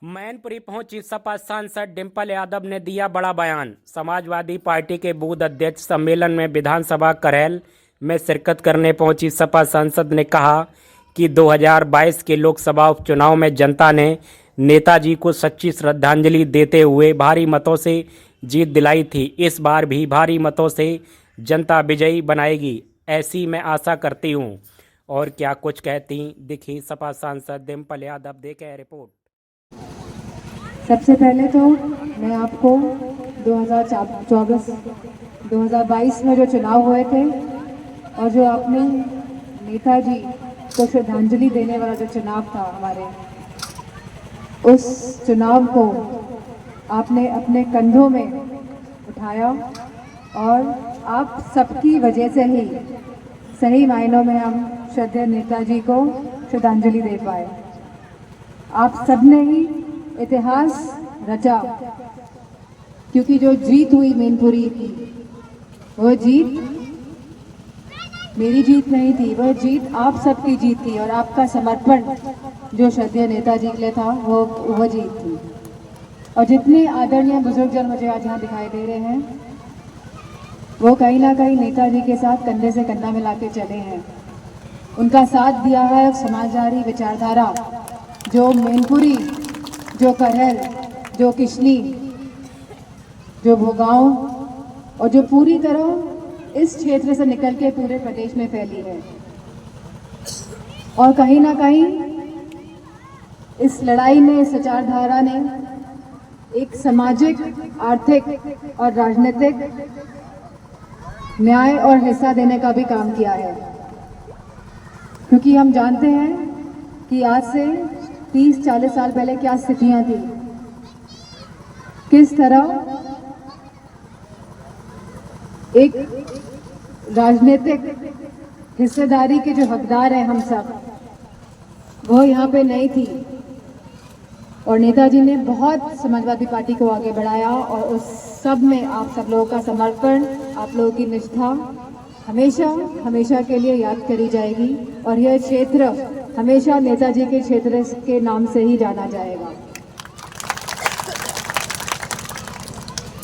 मैनपुरी पहुंची सपा सांसद डिंपल यादव ने दिया बड़ा बयान। समाजवादी पार्टी के बूथ अध्यक्ष सम्मेलन में विधानसभा करैल में शिरकत करने पहुंची सपा सांसद ने कहा कि 2022 के लोकसभा उपचुनाव में जनता ने नेताजी को सच्ची श्रद्धांजलि देते हुए भारी मतों से जीत दिलाई थी। इस बार भी भारी मतों से जनता विजयी बनाएगी, ऐसी मैं आशा करती हूं। और क्या कुछ कहती दिखी सपा सांसद डिंपल यादव, देखें रिपोर्ट। सबसे पहले तो मैं आपको 2022 में जो चुनाव हुए थे और जो आपने नेताजी को श्रद्धांजलि देने वाला जो चुनाव था हमारे, उस चुनाव को आपने अपने कंधों में उठाया और आप सबकी वजह से ही सही मायनों में हम श्रद्धेय नेताजी को श्रद्धांजलि दे पाए। आप सबने ही इतिहास रचा, क्योंकि जो जीत हुई मैनपुरी की, वो जीत मेरी जीत नहीं थी, वह जीत आप सबकी जीत थी और आपका समर्पण जो श्रद्धेय नेताजी के लिए था वो जीत थी। और जितने आदरणीय बुजुर्गजन मुझे आज यहाँ दिखाई दे रहे हैं, वो कहीं ना कहीं नेताजी के साथ कंधे से कंधा मिला के चले हैं। उनका साथ दिया है समाजवादी विचारधारा, जो मैनपुरी, जो करैल, जो किशनी, जो भोगांव और जो पूरी तरह इस क्षेत्र से निकल के पूरे प्रदेश में फैली है। और कहीं ना कहीं इस लड़ाई में, इस विचारधारा ने एक सामाजिक, आर्थिक और राजनीतिक न्याय और हिस्सा देने का भी काम किया है। क्योंकि हम जानते हैं कि आज से 30-40 साल पहले क्या स्थितियां थी, किस तरह एक राजनीतिक हिस्सेदारी के जो हकदार हैं हम सब, वो यहाँ पे नहीं थी। और नेताजी ने बहुत समाजवादी पार्टी को आगे बढ़ाया और उस सब में आप सब लोगों का समर्पण, आप लोगों की निष्ठा हमेशा हमेशा के लिए याद करी जाएगी और यह क्षेत्र हमेशा नेताजी के क्षेत्र के नाम से ही जाना जाएगा।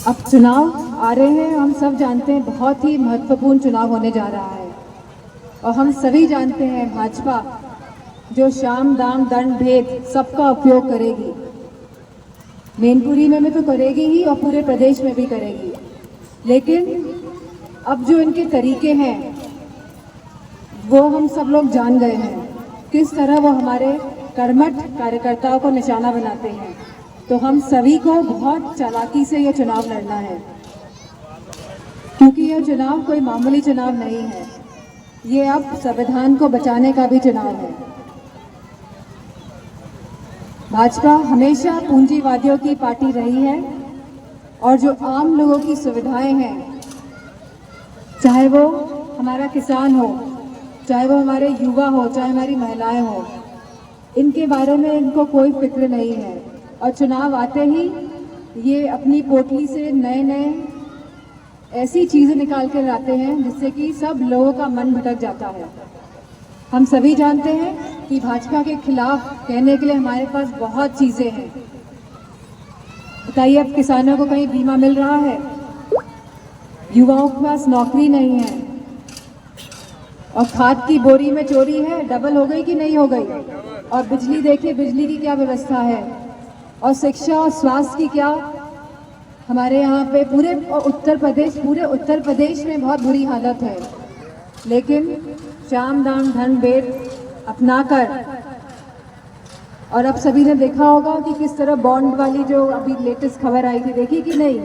अब चुनाव आ रहे हैं, हम सब जानते हैं, बहुत ही महत्वपूर्ण चुनाव होने जा रहा है। और हम सभी जानते हैं भाजपा जो साम दाम दंड भेद सबका उपयोग करेगी, मैनपुरी में तो करेगी ही और पूरे प्रदेश में भी करेगी। लेकिन अब जो इनके तरीके हैं वो हम सब लोग जान गए हैं, किस तरह वो हमारे कर्मठ कार्यकर्ताओं को निशाना बनाते हैं। तो हम सभी को बहुत चालाकी से ये चुनाव लड़ना है, क्योंकि यह चुनाव कोई मामूली चुनाव नहीं है, ये अब संविधान को बचाने का भी चुनाव है। भाजपा हमेशा पूंजीवादियों की पार्टी रही है और जो आम लोगों की सुविधाएं हैं, चाहे वो हमारा किसान हो, चाहे वो हमारे युवा हो, चाहे हमारी महिलाएं हो, इनके बारे में इनको कोई फिक्र नहीं है। और चुनाव आते ही ये अपनी पोटली से नए नए ऐसी चीज़ें निकाल कर लाते हैं जिससे कि सब लोगों का मन भटक जाता है। हम सभी जानते हैं कि भाजपा के खिलाफ कहने के लिए हमारे पास बहुत चीज़ें हैं। बताइए, अब किसानों को कहीं बीमा मिल रहा है? युवाओं के पास नौकरी नहीं है और खाद की बोरी में चोरी है, डबल हो गई कि नहीं हो गई? और बिजली देखिए, बिजली की क्या व्यवस्था है, और शिक्षा और स्वास्थ्य की क्या, हमारे यहाँ पे पूरे उत्तर प्रदेश में बहुत बुरी हालत है। लेकिन साम दाम दंड भेद अपनाकर, और अब सभी ने देखा होगा कि किस तरह बॉन्ड वाली जो अभी लेटेस्ट खबर आई थी, देखी कि नहीं,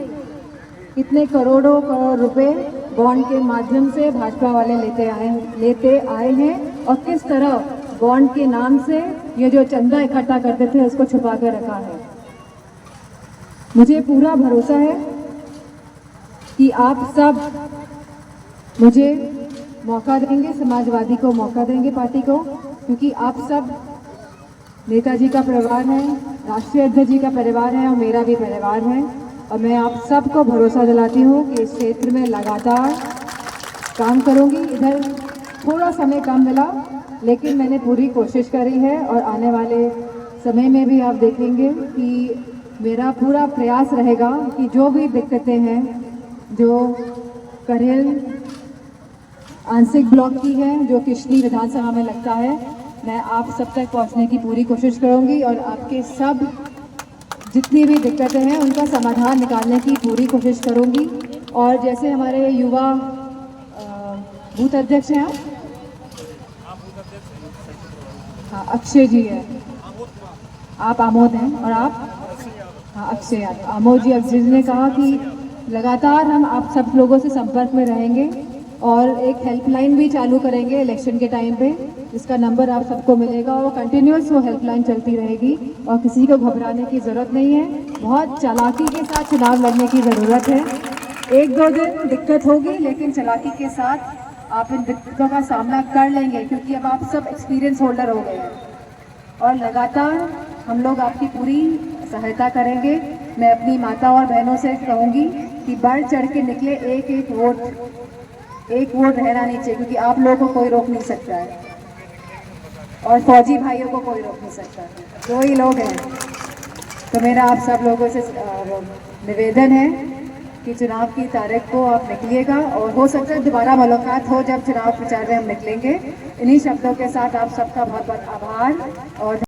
कितने करोड़ों करोड़ रुपए बॉन्ड के माध्यम से भाजपा वाले लेते आए हैं और किस तरह बॉन्ड के नाम से ये जो चंदा इकट्ठा करते थे उसको छुपा कर रखा है। मुझे पूरा भरोसा है कि आप सब मुझे मौका देंगे, समाजवादी को मौका देंगे, पार्टी को, क्योंकि आप सब नेताजी का परिवार है, राष्ट्रीय अध्यक्ष जी का परिवार है और मेरा भी परिवार है। और मैं आप सबको भरोसा दिलाती हूँ कि इस क्षेत्र में लगातार काम करूँगी। इधर थोड़ा समय कम मिला, लेकिन मैंने पूरी कोशिश करी है और आने वाले समय में भी आप देखेंगे कि मेरा पूरा प्रयास रहेगा कि जो भी दिक्कतें हैं जो करेल आंशिक ब्लॉक की है, जो किशनी विधानसभा में लगता है, मैं आप सब तक पहुंचने की पूरी कोशिश करूंगी और आपके सब जितनी भी दिक्कतें हैं उनका समाधान निकालने की पूरी कोशिश करूंगी। और जैसे हमारे युवा बूथ अध्यक्ष हैं आप, हाँ अक्षय जी है, आप आमोद हैं और आप हाँ अक्षय आमोद जी। अक्षय जी ने कहा कि लगातार हम आप सब लोगों से संपर्क में रहेंगे और एक हेल्पलाइन भी चालू करेंगे इलेक्शन के टाइम पे, जिसका नंबर आप सबको मिलेगा और वो कंटिन्यूस वो हेल्पलाइन चलती रहेगी और किसी को घबराने की ज़रूरत नहीं है। बहुत चालाकी के साथ चुनाव लड़ने की ज़रूरत है। एक दो दिन दिक्कत होगी लेकिन चालाकी के साथ आप इन दिक्कतों का सामना कर लेंगे, क्योंकि अब आप सब एक्सपीरियंस होल्डर हो गए हैं और लगातार हम लोग आपकी पूरी सहायता करेंगे। मैं अपनी माता और बहनों से कहूँगी कि बढ़ चढ़ के निकले, एक वोट रहना नहीं चाहिए, क्योंकि आप लोगों को कोई रोक नहीं सकता है और फौजी भाइयों को कोई रोक नहीं सकता है, दो ही लोग हैं। तो मेरा आप सब लोगों से निवेदन है कि चुनाव की तारीख को आप निकलिएगा और हो सकता है दोबारा मुलाकात हो जब चुनाव प्रचार में हम निकलेंगे। इन्हीं शब्दों के साथ आप सबका बहुत बहुत आभार और